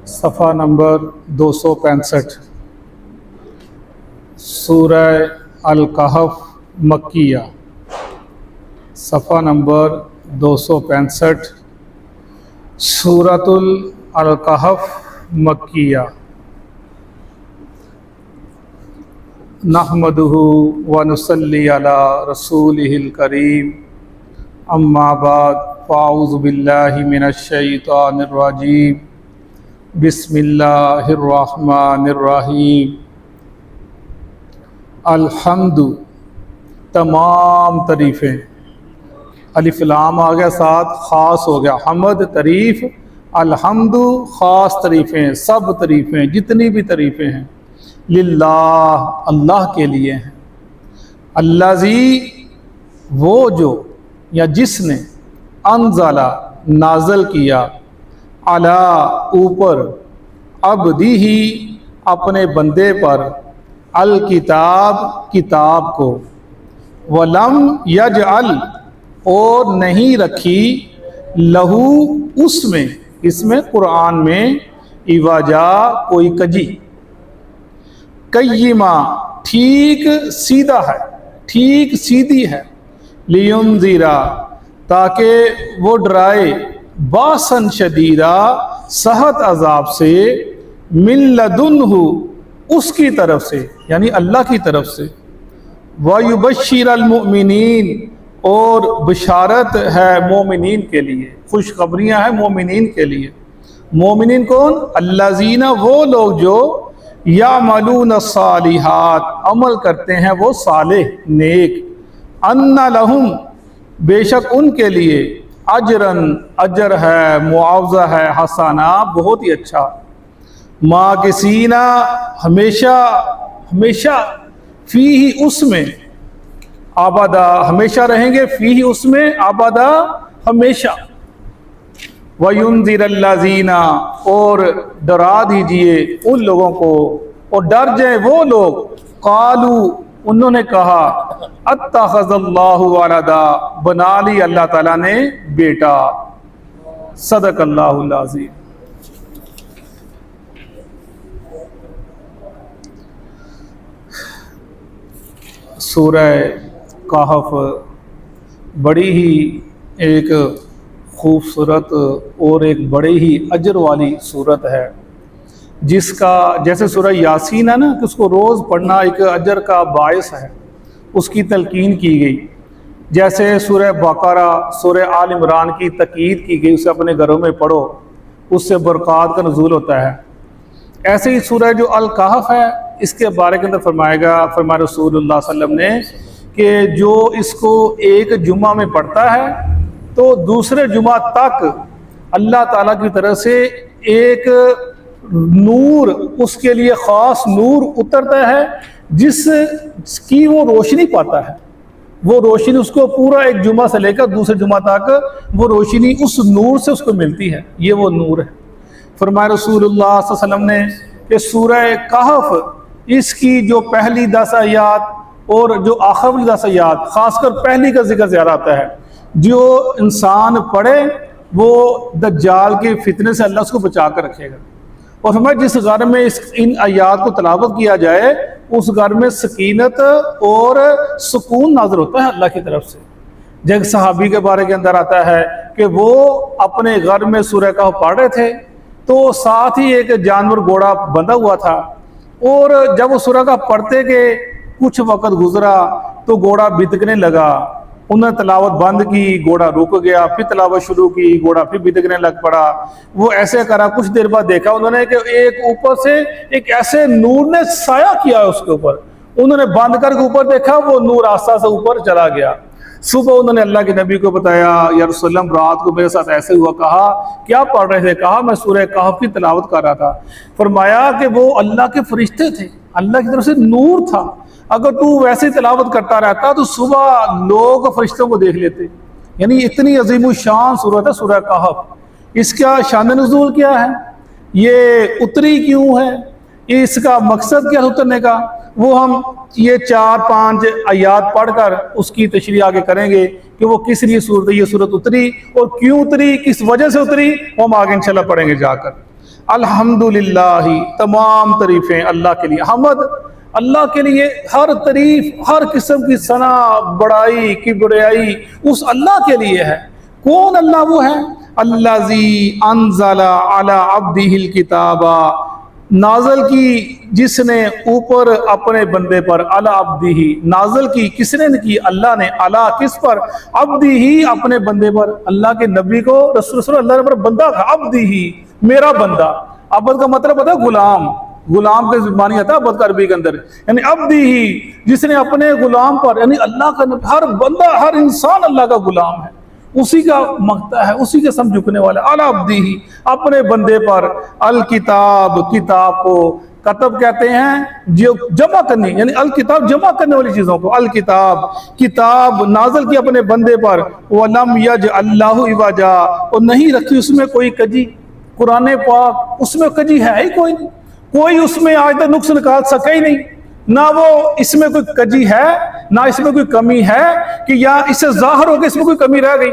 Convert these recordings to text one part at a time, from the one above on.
صفحہ نمبر 265 سورہ الکہف مکیہ، صفحہ نمبر 265 سورۃ الکہف مکیہ۔ نحمدہ ونصلی علی رسولہ الکریم، اما بعد فاعوذ باللہ من الشیطان الرجیم، بسم اللہ الرحمن الرحیم۔ الحمد، تمام تعریفیں، الف لام آ گیا ساتھ، خاص ہو گیا، حمد تعریف، الحمد خاص تعریفیں، سب تعریفیں جتنی بھی تعریفیں ہیں للہ اللہ کے لیے ہیں۔ الذی، وہ جو یا جس نے، انزلہ نازل کیا، علی اوپر، عبدہ اپنے بندے پر، الکتاب کتاب کو، ولم یجعل اور نہیں رکھی، لہو اس میں قرآن میں، عوجا کوئی کجی، قیما ٹھیک سیدھا ہے، ٹھیک سیدھی ہے، لینذرا تاکہ وہ ڈرائے، باسن شدیدہ سخت عذاب سے، من لدنہ اس کی طرف سے یعنی اللہ کی طرف سے، وَيُبَشِّرَ الْمُؤْمِنِينَ اور بشارت ہے مومنین کے لیے، خوشخبریاں ہیں مومنین کے لیے۔ مومنین کون؟ الذین، وہ لوگ جو یعملون الصالحات عمل کرتے ہیں وہ صالح نیک، ان لہم بے شک ان کے لیے، اجرن اجر ہے، معاوضہ ہے، حسنہ بہت ہی اچھا، ماکثین ہمیشہ فیہ اس میں، ابدا ہمیشہ رہیں گے، فیہ اس میں، ابدا ہمیشہ، وَيُنذِرَ الَّذِينَ اور ڈرا دیجئے ان لوگوں کو، اور ڈر جائیں وہ لوگ، قالوا انہوں نے کہا، اتخذ اللہ ولدا بنا لی اللہ تعالیٰ نے بیٹا۔ صدق اللہ العظیم۔ سورہ کہف بڑی ہی ایک خوبصورت اور ایک بڑے ہی اجر والی صورت ہے، جس کا جیسے سورہ یاسین ہے نا کہ اس کو روز پڑھنا ایک اجر کا باعث ہے، اس کی تلقین کی گئی، جیسے سورہ بقرہ، سورہ آل عمران کی تاکید کی گئی، اسے اپنے گھروں میں پڑھو، اس سے برکات کا نزول ہوتا ہے۔ ایسے ہی سورہ جو الکہف ہے، اس کے بارے کے اندر فرمایا رسول اللہ صلی اللہ علیہ وسلم نے کہ جو اس کو ایک جمعہ میں پڑھتا ہے تو دوسرے جمعہ تک اللہ تعالیٰ کی طرف سے ایک نور، اس کے لیے خاص نور اترتا ہے، جس کی وہ روشنی پاتا ہے، وہ روشنی اس کو پورا ایک جمعہ سے لے کر دوسرے جمعہ تک وہ روشنی اس نور سے اس کو ملتی ہے، یہ وہ نور ہے۔ فرمایا رسول اللہ صلی اللہ علیہ وسلم نے کہ سورہ کہف، اس کی جو پہلی 10 آیات اور جو آخری 10 آیات، خاص کر پہلی کا ذکر زیادہ آتا ہے، جو انسان پڑھے وہ دجال کے فتنے سے اللہ اس کو بچا کر رکھے گا۔ اور ہمیں جس گھر میں ان آیات کو تلاوت کیا جائے، اس گھر میں سکینت اور سکون نازل ہوتا ہے اللہ کی طرف سے۔ جب صحابی کے بارے کے اندر آتا ہے کہ وہ اپنے گھر میں سورہ کہف پڑھ رہے تھے تو ساتھ ہی ایک جانور گھوڑا بندھا ہوا تھا، اور جب وہ سورہ کہف پڑھتے کہ کچھ وقت گزرا تو گھوڑا بتکنے لگا، انہوں نے تلاوت بند کی، گھوڑا رک گیا، پھر تلاوت شروع کی، گھوڑا پھر بتکنے لگ پڑا۔ وہ ایسے کرا، کچھ دیر بعد دیکھا انہوں نے کہ ایک اوپر سے ایک ایسے نور نے سایہ کیا اس کے اوپر، انہوں نے بند کر کے اوپر دیکھا، وہ نور آستہ سے اوپر چلا گیا۔ صبح انہوں نے اللہ کے نبی کو بتایا، یا رسول اللہ رات کو میرے ساتھ ایسے ہوا۔ کہا کیا پڑھ رہے تھے؟ کہا میں سورہ کہف کی تلاوت کر رہا تھا۔ فرمایا کہ وہ اللہ کے فرشتے تھے، اللہ کی طرف سے نور تھا، اگر تو ویسے تلاوت کرتا رہتا تو صبح لوگ فرشتوں کو دیکھ لیتے۔ یعنی اتنی عظیم الشان سورت ہے سورہ کہف۔ اس کا شان نزول کیا ہے، یہ اتری کیوں ہے، اس کا مقصد کیا اترنے کا، وہ ہم یہ 4-5 آیات پڑھ کر اس کی تشریح آگے کریں گے کہ وہ کس لیے یہ صورت اتری اور کیوں اتری، کس وجہ سے اتری، وہ ہم آگے انشاءاللہ پڑھیں گے جا کر۔ الحمدللہ، تمام تعریفیں اللہ کے لیے، حمد اللہ کے لیے، ہر تعریف، ہر قسم کی ثنا، بڑائی، کبریائی اس اللہ کے لیے ہے۔ کون اللہ؟ وہ ہے الذی انزل علی عبدہ الکتاب، نازل کی جس نے اوپر اپنے بندے پر، علی عبدہ، نازل کی کس نے کی؟ اللہ نے، علی کس پر؟ عبدہ، اپنے بندے پر۔ اللہ کے نبی کو رسول اللہ نے پر بندہ تھا، عبدہ، میرا بندہ۔ عبد کا مطلب ہوتا ہے غلام، غلام کے معنی آتا ہے عبد کا عربی کے اندر، یعنی عبدہ، جس نے اپنے غلام پر، یعنی اللہ کا ہر بندہ، ہر انسان اللہ کا غلام ہے، اسی کا مانگتا ہے، اسی کے سم جھکنے والا ہے۔ علی عبدہ، اپنے بندے پر، الکتاب، کتاب کو کتب کہتے ہیں جو جمع کرنی، یعنی الکتاب جمع کرنے والی چیزوں کو، الکتاب، کتاب نازل کی اپنے بندے پر، وَلَمْ يَجْعَلْ لَهُ عِوَجًا، اور نہیں رکھی اس میں کوئی کجی۔ قرآن پاک اس میں کجی ہے ہی کوئی نہیں، کوئی اس میں آج تک نقص نکال سکا ہی نہیں، نہ وہ اس میں کوئی کجی ہے، نہ اس میں کوئی کمی ہے کہ یا اس سے ظاہر ہو کہ اس میں کوئی کمی رہ گئی،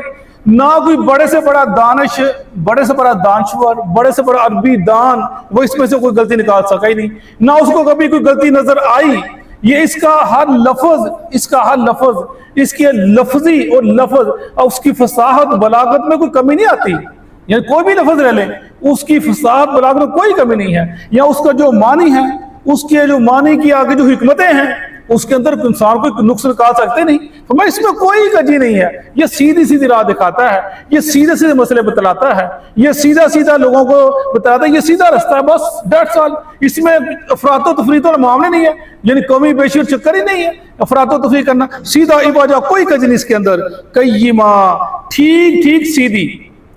نہ کوئی بڑے سے بڑا دانش، بڑے سے بڑا دانشور، بڑے سے بڑا عربی دان وہ اس میں سے کوئی غلطی نکال سکا ہی نہیں، نہ اس کو کبھی کوئی غلطی نظر آئی۔ یہ اس کا ہر لفظ، اس کا ہر لفظ، اس کے لفظی اور لفظ اور اس کی فصاحت بلاغت میں کوئی کمی نہیں آتی، یعنی کوئی بھی لفظ رہ لیں اس کی فصاحت بلاغت میں کوئی کمی نہیں ہے، یا اس کا جو معنی ہے، اس کے جو معنی کی آگے جو حکمتیں ہیں اس کے اندر انسان کو نقص نکال سکتے نہیں، تو میں اس میں کوئی کجی نہیں ہے۔ یہ سیدھی سیدھی راہ دکھاتا ہے، یہ سیدھے سیدھے مسئلے بتلاتا ہے، یہ سیدھا سیدھا لوگوں کو بتاتا ہے، یہ سیدھا رستہ ہے، بس ڈیٹس آل۔ اس میں افراط و تفریط والا معاملے نہیں ہے، یعنی کمی بیشی اور چکر ہی نہیں ہے افراط و تفریط کرنا، سیدھا عباجہ، کوئی کجی نہیں اس کے اندر، قیمہ، ٹھیک ٹھیک سیدھی،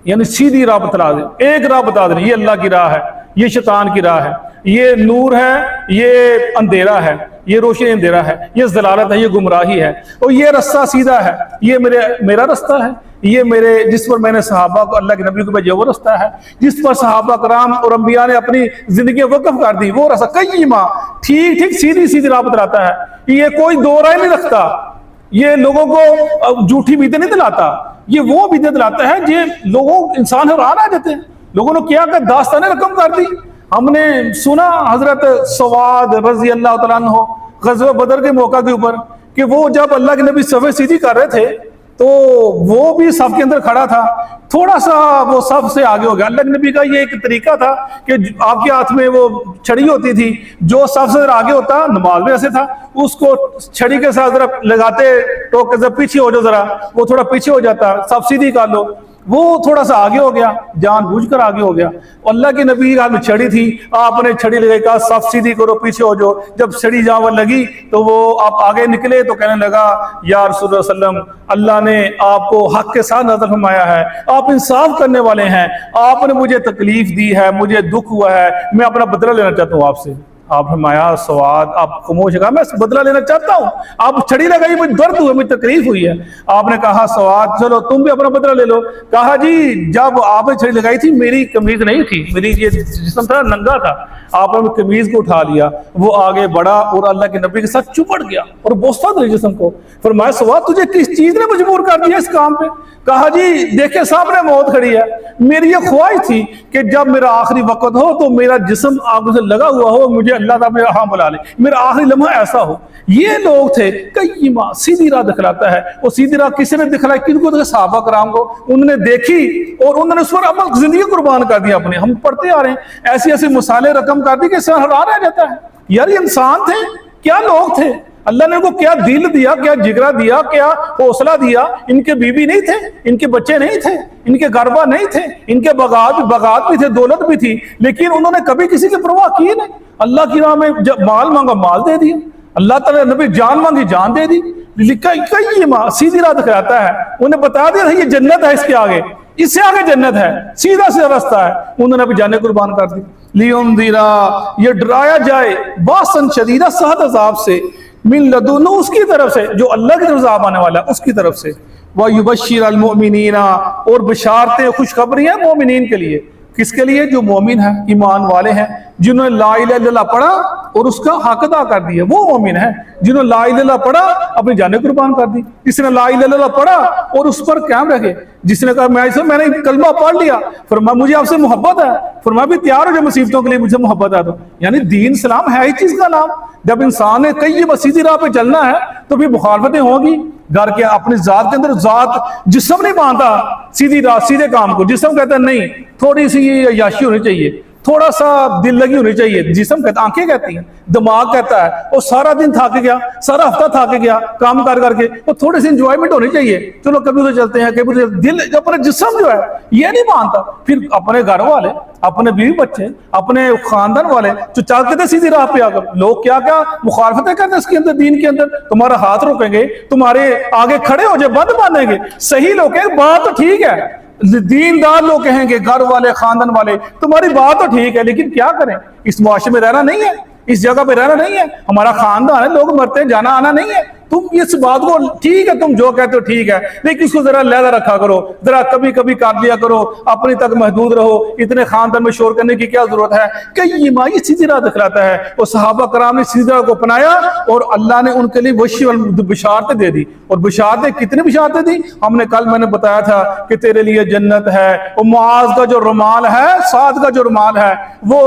یعنی سیدھی راہ بتلا دے، ایک راہ بتا دے، یہ اللہ کی راہ ہے، یہ شیطان کی راہ ہے، یہ نور ہے، یہ اندھیرا ہے، یہ روشنی اندھیرا ہے، یہ ضلالت ہے، یہ گمراہی ہے، اور یہ رستہ سیدھا ہے، یہ میرا رستہ ہے، یہ میرے جس پر میں نے صحابہ کو، اللہ کے نبی کو بھیجا وہ رستہ ہے، جس پر صحابہ کرام اور انبیاء نے اپنی زندگی وقف کر دی وہ رستہ، قیمہ، ٹھیک ٹھیک سیدھی سیدھی راہ بتلاتا ہے، یہ کوئی دو رائے نہیں رکھتا، یہ لوگوں کو جھوٹی بیتیں نہیں دلاتا، یہ وہ بیتیں دلاتا ہے جو لوگوں انسان حیران آ جاتے ہیں، لوگوں نے کیا کہ داستانیں رقم کر دی۔ ہم نے سنا حضرت سواد رضی اللہ تعالیٰ عنہ غزوہ بدر کے موقع کے اوپر کہ وہ جب اللہ کے نبی صف سیدھی کر رہے تھے تو وہ بھی صف کے اندر کھڑا تھا، تھوڑا سا وہ صف سے آگے ہو گیا۔ اللہ کے نبی کا یہ ایک طریقہ تھا کہ آپ کے ہاتھ میں وہ چھڑی ہوتی تھی، جو صف سے آگے ہوتا نماز میں ایسے تھا، اس کو چھڑی کے ساتھ ذرا لگاتے تو کہ پیچھے ہو جاؤ، ذرا وہ تھوڑا پیچھے ہو جاتا، صف سیدھی کر لو، وہ تھوڑا سا آگے ہو گیا، جان بوجھ کر آگے ہو گیا۔ اللہ کی نبی کے ہاتھ میں چھڑی تھی، آپ نے چھڑی لگائی، کہا صف سیدھی کرو، پیچھے ہو جاؤ۔ جب چھڑی جہاں وہ لگی تو وہ آپ آگے نکلے تو کہنے لگا یا رسول اللہ صلی اللہ علیہ وسلم، اللہ نے آپ کو حق کے ساتھ نظر فرمایا ہے، آپ انصاف کرنے والے ہیں، آپ نے مجھے تکلیف دی ہے، مجھے دکھ ہوا ہے، میں اپنا بدلہ لینا چاہتا ہوں آپ سے۔ آپ فرمایا سواد، آپ خاموش کہا میں بدلہ لینا چاہتا ہوں، آپ چھڑی لگائی، مجھے درد ہوئے، مجھے تکلیف ہوئی ہے۔ آپ نے کہا سواد چلو تم بھی اپنا بدلہ لے لو۔ کہا جی جب آپ نے چھڑی لگائی تھی میری قمیض نہیں تھی، میری یہ جسم تھا ننگا تھا، آپ نے قمیض کو اٹھا لیا، وہ آگے بڑھا اور اللہ کے نبی کے ساتھ چپٹ گیا اور بوسہ دیا جسم کو۔ فرمایا سواد تجھے کس چیز نے مجبور کر دیا اس کام پہ؟ کہا جی دیکھیں سامنے موت کھڑی ہے، میری یہ خواہش تھی کہ جب میرا آخری وقت ہو تو میرا جسم آگ سے لگا ہوا ہو، مجھے اللہ تعالیٰ میرا ہاں بلا لے، میرا آخری لمحہ ایسا ہو۔ یہ لوگ تھے قیمہ، سیدھی راہ دکھلاتا ہے۔ وہ سیدھی راہ کسی نے دکھلائی؟ کن کو؟ صحابہ کرام کو، انہوں نے دیکھی اور انہوں نے اس پر عمل زندگی قربان کر دیا اپنے۔ ہم پڑھتے آ رہے ہیں ایسی ایسی مثالیں رقم کر دی کہ انسان حیران رہ جاتا ہے، یار یہ انسان تھے، کیا لوگ تھے، اللہ نے ان کو کیا دل دیا، کیا جگرہ دیا، کیا حوصلہ دیا۔ ان کے بیوی نہیں تھے، ان کے بچے نہیں تھے، ان کے گھربا نہیں تھے، ان کے بغات بھی تھے، دولت بھی تھی، لیکن انہوں نے کبھی کسی کی پرواہ کی نہیں۔ اللہ کی راہ میں جب مال مانگا مال دے دیا، اللہ تعالیٰ نبی جان مانگی جان دے دی۔ قیمہ، سیدھی راہ دکھاتا ہے، انہیں بتا دیا یہ جنت ہے، اس کے آگے، اس سے آگے جنت ہے، سیدھا سیدھا راستہ ہے، انہوں نے بھی جانیں قربان کر دی۔ لیونذرا، یہ ڈرایا جائے، باسن شدیدہ، سخت عذاب سے، من لدن، اس کی طرف سے، جو اللہ کی طرف سے آنے والا ہے اس کی طرف سے، وَيُبَشِّرَ الْمُؤْمِنِينَ، اور بشارتیں خوشخبریاں مومنین کے لیے، کس کے لیے؟ جو مومن ہیں، ایمان والے ہیں، جنہوں نے لا الہ الا اللہ پڑھا اور اس کا حق ادا کر دیا، وہ مومن ہیں۔ جنہوں نے لا الہ الا اللہ پڑھا اپنی جانیں قربان کر دی، جس نے لا الہ الا اللہ پڑھا اور اس پر قائم رکھے، جس نے کہا میں نے کلمہ پڑھ لیا، فرمایا مجھے آپ سے محبت ہے، فرمایا بھی تیار ہو جو مصیبتوں کے لیے مجھے محبت ہے، تو یعنی دین اسلام ہے ہی چیز کا نام۔ جب انسان نے کئی سیدھی راہ پہ چلنا ہے تو پھر مخالفتیں ہوں گی، گھر کے اپنی ذات کے اندر ذات جسم نہیں مانتا سیدھی راہ سیدھے کام کو، جسم کہتا ہے نہیں تھوڑی سی عیاشی ہونی چاہیے، تھوڑا سا دل لگی ہونی چاہیے، جسم کہتا ہے، آنکھیں کہتی ہیں، دماغ کہتا ہے وہ سارا دن تھک گیا، سارا ہفتہ تھک گیا کام کر کے، وہ تھوڑی سی انجوائمنٹ ہونی چاہیے، چلو کبھی ادھر چلتے ہیں کبھی ادھر، دل اپنا جسم جو ہے یہ نہیں مانتا۔ پھر اپنے گھر والے، اپنے بیوی بچے، اپنے خاندان والے جو چلتے تھے سیدھی راہ پہ آ کر، لوگ کیا کیا مخالفتیں کرتے اس کے اندر، دین کے اندر، تمہارا ہاتھ روکیں گے، تمہارے آگے کھڑے ہو جائے، بند باندھیں گے، صحیح لوگ کہیں بات تو ٹھیک ہے، دیندار لوگ کہیں گے، گھر والے خاندان والے تمہاری بات تو ٹھیک ہے، لیکن کیا کریں، اس معاشرے میں رہنا نہیں ہے، اس جگہ پہ رہنا نہیں ہے، ہمارا خاندان ہے، لوگ مرتے ہیں، جانا آنا نہیں ہے، تم اس بات کو ٹھیک ہے، تم جو کہتے ہو ٹھیک ہے، لیکن اس کو ذرا لہذا رکھا کرو، ذرا کبھی کبھی کر لیا کرو، اپنی تک محدود رہو، اتنے خاندان میں شور کرنے کی کیا ضرورت ہے۔ کہ یہ سیدھی راہ دکھلاتا ہے، اور صحابہ کرام نے سیدھی راہ کو اپنایا اور اللہ نے ان کے لیے وحی بشارتیں دے دی، اور بشارتیں کتنی بشارتیں دی، ہم نے کل میں نے بتایا تھا کہ تیرے لیے جنت ہے، اور معاذ کا جو رومال ہے، سعد کا جو رومال ہے، وہ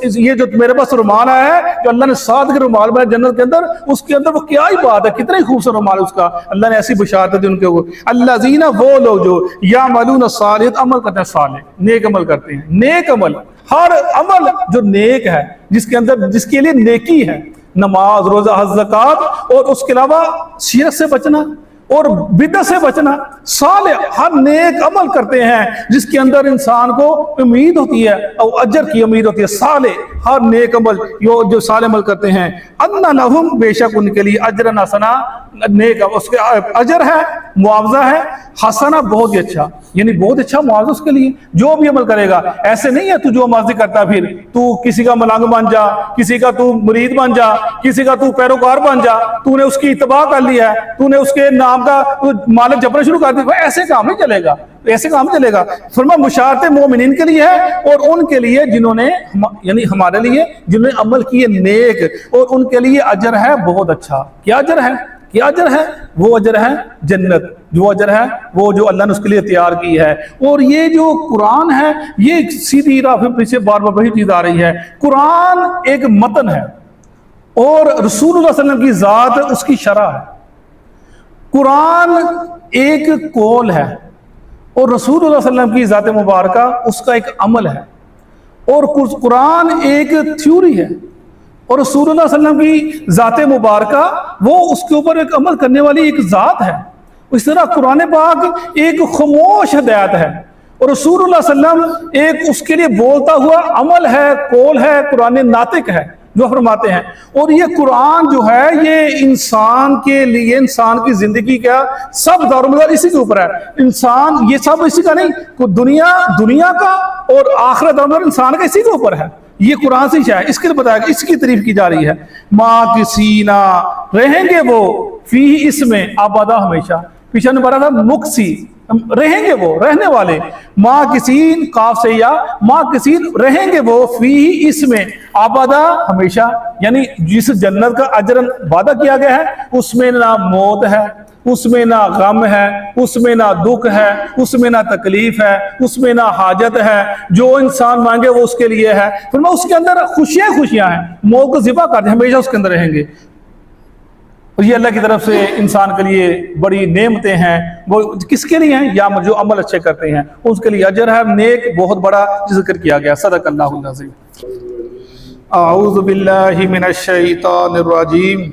یہ جو میرے پاس رومال ہے جو اللہ نے سعد کے رومال بنایا جنت کے اندر، اس کے اندر وہ کیا ہی بات ہے، کتنا ہی خوبصورت رومال اس کا، اللہ نے ایسی بشارت دی ان کے اوپر۔ الذین، وہ لوگ جو یعملون الصالحات، عمل کرتے ہیں صالح، نیک عمل کرتے ہیں، نیک عمل، ہر عمل جو نیک ہے، جس کے اندر جس کے لیے نیکی ہے، نماز، روزہ، حج، زکوٰۃ، اور اس کے علاوہ شرک سے بچنا اور بدعت سے بچنا، صالح ہر نیک عمل کرتے ہیں جس کے اندر انسان کو امید ہوتی ہے اور اجر کی امید ہوتی ہے، صالح ہر نیک عمل جو صالح عمل کرتے ہیں، ان لہم، بے شک ان کے لیے، اجرا حسنا، نیک اس کے اجر ہے، معاوضہ ہے، حسنا بہت ہی اچھا، یعنی بہت اچھا معاوضہ اس کے لیے، جو بھی عمل کرے گا۔ ایسے نہیں ہے تو جو مرضی کرتا پھر تو کسی کا ملنگ بن جا، کسی کا تو مرید بن جا، کسی کا تو پیروکار بن جا، تو نے اس کی اتباع کر لیا ہے، تو نے اس کے نام کا مالک جپنا شروع کر دیا، ایسے کام نہیں چلے گا، ایسے کام چلے گا۔ فرمایا بشارت مومنین کے لیے ہے، اور ان کے لیے جنہوں نے، یعنی ہمارے لیے جنہوں نے عمل کیے نیک، اور ان کے لیے اجر ہے بہت اچھا۔ کیا اجر ہے؟ کیا اجر ہے؟ وہ اجر ہے جنت، جو اجر ہے وہ جو اللہ نے اس کے لیے تیار کی ہے۔ اور یہ جو قرآن ہے یہ سیدھی راہ پہ پیچھے بار بار وہی چیز آ رہی ہے، قرآن ایک متن ہے اور رسول اللہ صلی اللہ علیہ وسلم کی ذات اس کی شرح ہے، قرآن ایک قول ہے اور رسول اللہ صلی اللہ علیہ وسلم کی ذات مبارکہ اس کا ایک عمل ہے، اور قرآن ایک تھیوری ہے اور رسول اللہ صلی اللہ علیہ وسلم کی ذات مبارکہ وہ اس کے اوپر ایک عمل کرنے والی ایک ذات ہے۔ اس طرح قرآن پاک ایک خاموش ہدایت ہے اور رسول اللہ صلی اللہ علیہ وسلم ایک اس کے لیے بولتا ہوا عمل ہے، قول ہے، قرآن ناطق ہے جو فرماتے ہیں۔ اور یہ قرآن جو ہے یہ انسان کے لیے، انسان کی زندگی کا سب دار و مدار اسی کے اوپر ہے۔ انسان یہ سب اسی کا نہیں، دنیا کا اور آخرت دار و مدار انسان کا اسی کے اوپر ہے۔ یہ قرآن سے ہے، اس کے لیے بتایا کہ اس کی تعریف کی جا رہی ہے۔ ماکثین، رہیں گے وہ، فی اس میں، ابدا ہمیشہ، پیچھے نے پڑھا تھا مکسی، رہیں گے وہ، رہنے والے، ماکثین، قاف سے یا ماکثین، رہیں گے وہ، فی اس میں، ابدا ہمیشہ، یعنی جس جنت کا اجر وعدہ کیا گیا ہے اس میں نہ موت ہے، اس میں نہ غم ہے، اس میں نہ دکھ ہے، اس میں نہ تکلیف ہے، اس میں نہ حاجت ہے، جو انسان مانگے وہ اس کے لیے ہے۔ فرمایا اس کے اندر خوشیاں خوشیاں ہیں، موت کو ذبح کر دیں، ہمیشہ اس کے اندر رہیں گے۔ اور یہ اللہ کی طرف سے انسان کے لیے بڑی نعمتیں ہیں، وہ کس کے لیے ہیں؟ یا جو عمل اچھے کرتے ہیں اس کے لیے اجر ہے، نیک بہت بڑا ذکر کیا گیا۔ صدق اللہ العظیم۔ اعوذ باللہ من الشیطان الرجیم،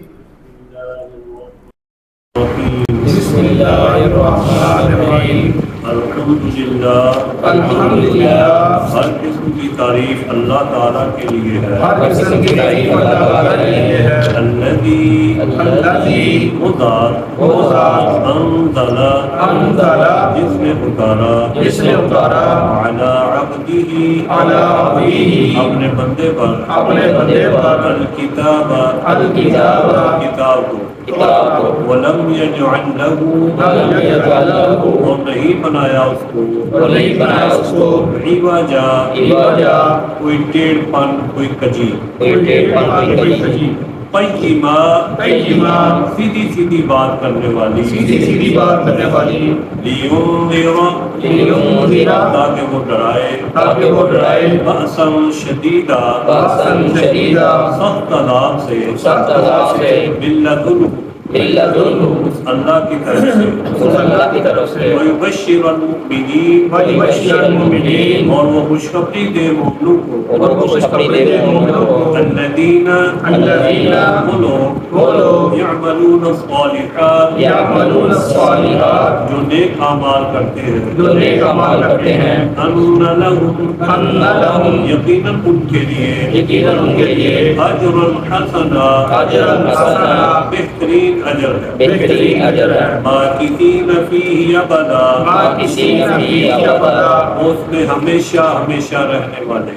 بسم اللہ الرحمن الرحیم۔ الحمدللہ، ہر قسم کی تعریف اللہ تعالیٰ کے لیے ہے، ہر قسم کی تعریف اللہ تعالیٰ کے لیے ہے۔ الذی وہ ذات انزل، جس نے اتارا علی عبدہ، اپنے بندے پر، الکتاب، کتاب کو، ولم یجعل لہ، اور نہیں بنایا اس اس کو اور نہیں بنایا اس کو عوجا کوئی ٹیڑھ پن کوئی کجی کوئی ٹیڑھ پن کوئی کجی قیمہ سیدھی سیدھی بات کرنے والی سیدھی سیدھی بات کرنے والی لیونذر تاکہ وہ ڈرائے بأساً شدیدا سخت عذاب سے باللدن اللہ کی طرف سے ویبشر المؤمنین اور وہ خوشخبری دے مومنوں کو الذین وہ لوگ یعملون الصالحات جو نیک اعمال کرتے ہیں ان لہم یقیناً ان کے لیے اجر حسنا بہترین اجر ہے ماکثین فیہ ابدا اس میں ہمیشہ رہنے والے